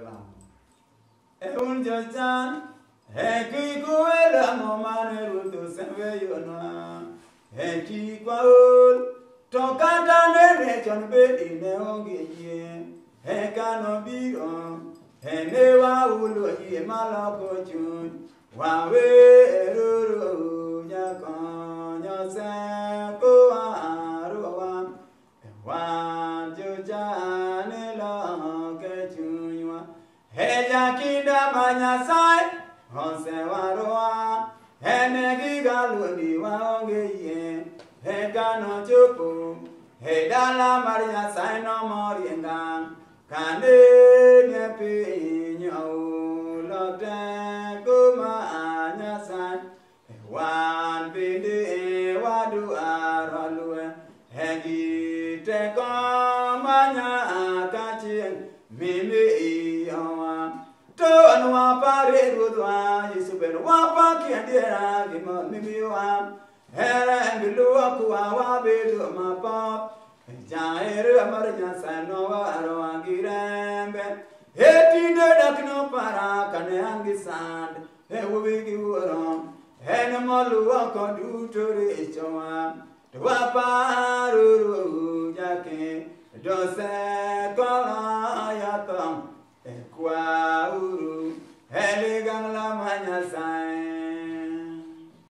Un jochan, qui coela momane ruto sembe yona, qui quaul, tocata nere chon bedi ne ongi, cano biro, ne wa ulo ye malako chun, wa we ruru, yakon, yose, ko aruwa, wa jochan la ke chunwa. Heja kinda manya sai, honse waroa, hene gigalundi waonge ye, heka no chupu, hedala maria sai no morienga, kande nyepi nyau lote kuma anya sai, wan pindi wadu aralue, hegi te komanya kachien, mimi to anwa pare rudwa yisubel wa pa kiandera gimo mimiwa era ngulu akwa wa belu mapa jaere amarnya sano wa arwa girembe etine dakno para kane angisand e wigi worom ene molu akodu tore chowa to wa paru jake do se